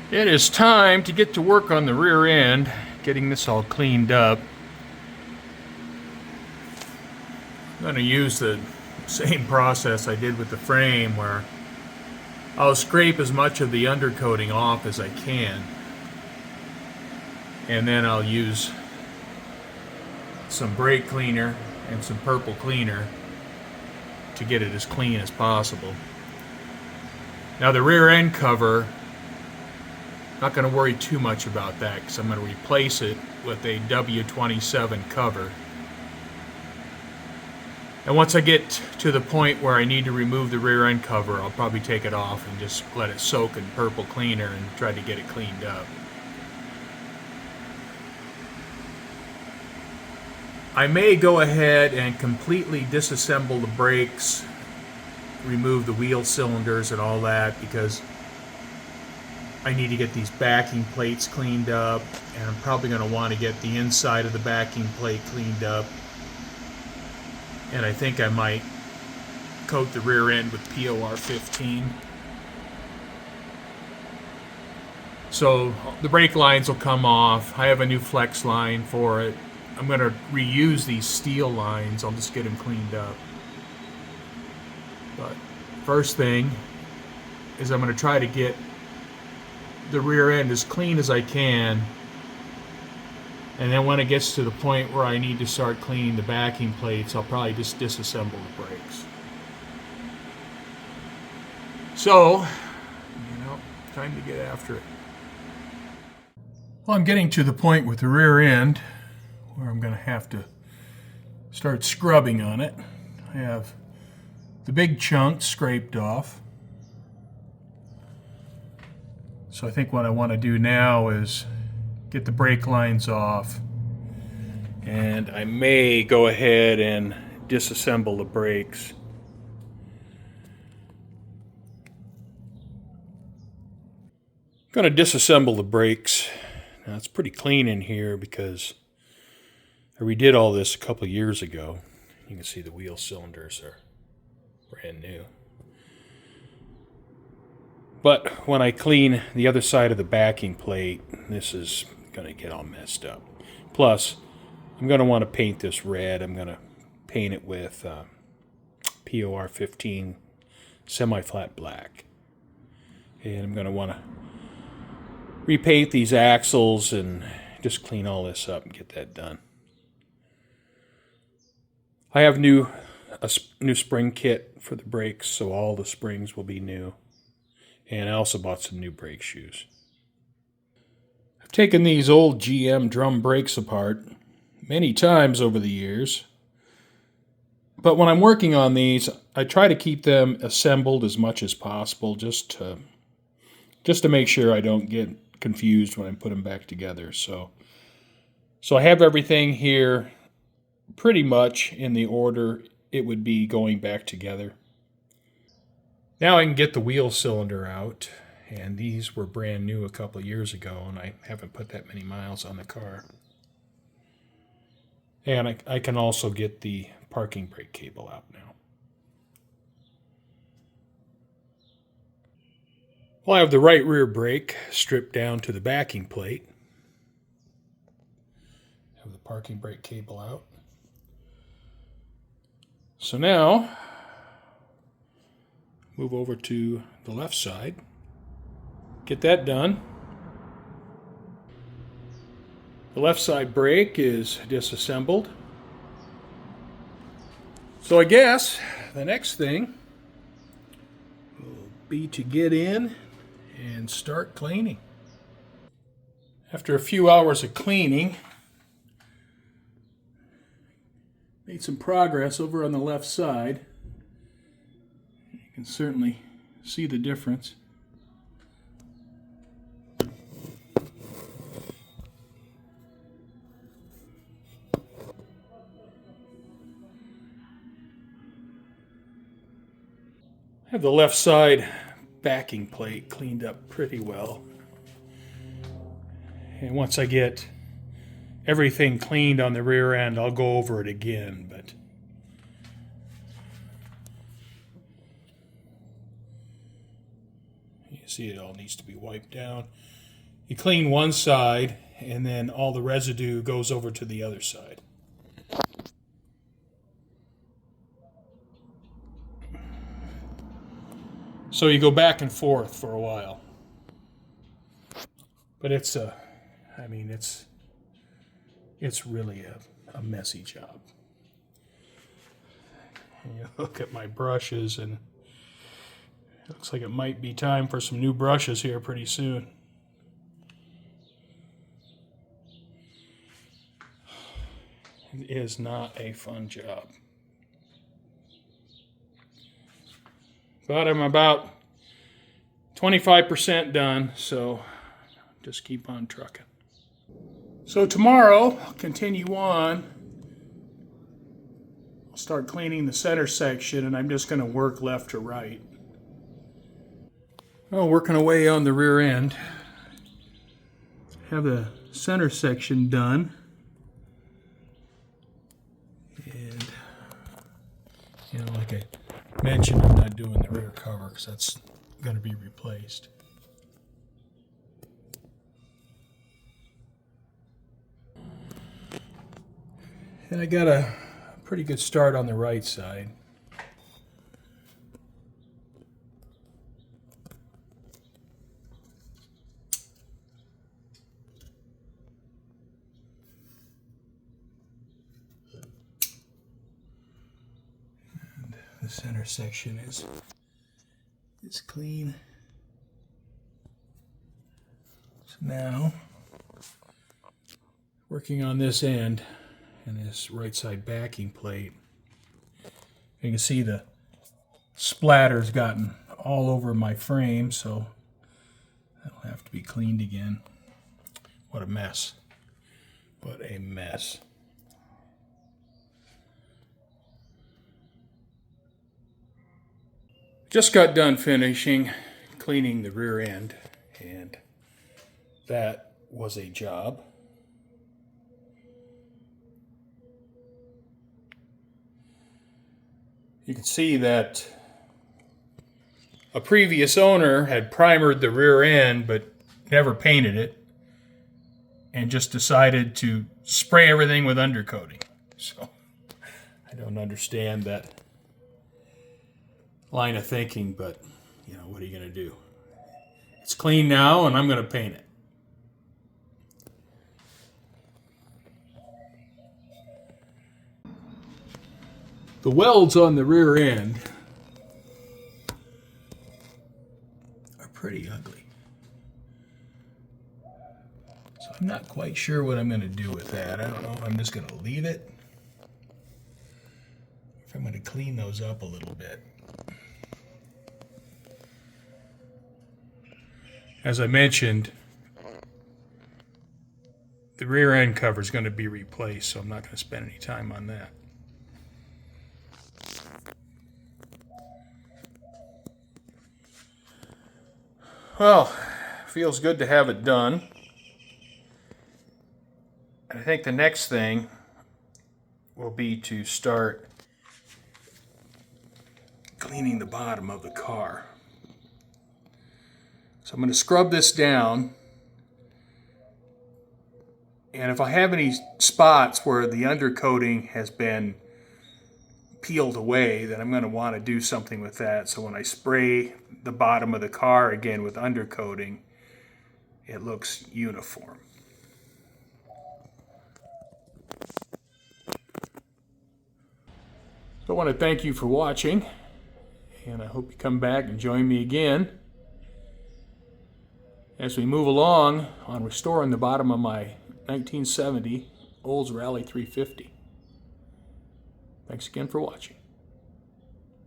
It is time to get to work on the rear end, getting this all cleaned up. I'm going to use the same process I did with the frame, where I'll scrape as much of the undercoating off as I can, and then I'll use some brake cleaner and some purple cleaner to get it as clean as possible. Now the rear end cover, not going to worry too much about that because I'm going to replace it with a W27 cover. And once I get to the point where I need to remove the rear end cover, I'll probably take it off and just let it soak in purple cleaner and try to get it cleaned up. I may go ahead and completely disassemble the brakes, remove the wheel cylinders and all that, because I need to get these backing plates cleaned up, and I'm probably going to want to get the inside of the backing plate cleaned up. And I think I might coat the rear end with POR 15. So the brake lines will come off. I have a new flex line for it. I'm going to reuse these steel lines. I'll just get them cleaned up. But first thing is I'm going to try to get the rear end as clean as I can, and then when it gets to the point where I need to start cleaning the backing plates, I'll probably just disassemble the brakes. So, time to get after it. Well, I'm getting to the point with the rear end where I'm going to have to start scrubbing on it. I have the big chunks scraped off. So I think what I want to do now is get the brake lines off, and I may go ahead and disassemble the brakes. I'm going to disassemble the brakes. Now it's pretty clean in here because I redid all this a couple years ago. You can see the wheel cylinders are brand new. But when I clean the other side of the backing plate, this is going to get all messed up. Plus, I'm going to want to paint this red. I'm going to paint it with POR 15 semi-flat black. And I'm going to want to repaint these axles and just clean all this up and get that done. I have a new spring kit for the brakes, so all the springs will be new. And I also bought some new brake shoes. I've taken these old GM drum brakes apart many times over the years. But when I'm working on these, I try to keep them assembled as much as possible, just to make sure I don't get confused when I put them back together. So I have everything here pretty much in the order it would be going back together. Now I can get the wheel cylinder out, and these were brand new a couple of years ago, and I haven't put that many miles on the car. And I can also get the parking brake cable out now. Well, I have the right rear brake stripped down to the backing plate. I have the parking brake cable out. So now, move over to the left side, get that done. The left side brake is disassembled. So I guess the next thing will be to get in and start cleaning. After a few hours of cleaning, made some progress over on the left side. You can certainly see the difference. I have the left side backing plate cleaned up pretty well. And once I get everything cleaned on the rear end, I'll go over it again, but see it all needs to be wiped down. You clean one side, and then all the residue goes over to the other side. So you go back and forth for a while. But it's really a messy job. And you look at my brushes, and it looks like it might be time for some new brushes here pretty soon. It is not a fun job. But I'm about 25% done, so just keep on trucking. So tomorrow, I'll continue on. I'll start cleaning the center section, and I'm just going to work left to right. Well, working away on the rear end. Have the center section done. And, you know, like I mentioned, I'm not doing the rear cover because that's going to be replaced. And I got a pretty good start on the right side. And the center section is clean. So now, working on this end and this right side backing plate. You can see the splatter's gotten all over my frame, so that'll have to be cleaned again. What a mess. What a mess. Just got done finishing cleaning the rear end, and that was a job. You can see that a previous owner had primered the rear end but never painted it, and just decided to spray everything with undercoating. So I don't understand that line of thinking, but you know, what are you going to do? It's clean now, and I'm going to paint it. The welds on the rear end are pretty ugly. So I'm not quite sure what I'm going to do with that. I don't know if I'm just going to leave it, if I'm going to clean those up a little bit. As I mentioned, the rear end cover is going to be replaced, so I'm not going to spend any time on that. Well, feels good to have it done. And I think the next thing will be to start cleaning the bottom of the car. So I'm going to scrub this down. And if I have any spots where the undercoating has been peeled away, then I'm going to want to do something with that. So when I spray the bottom of the car again with undercoating, it looks uniform. So I want to thank you for watching, and I hope you come back and join me again as we move along on restoring the bottom of my 1970 Olds Rallye 350. Thanks again for watching.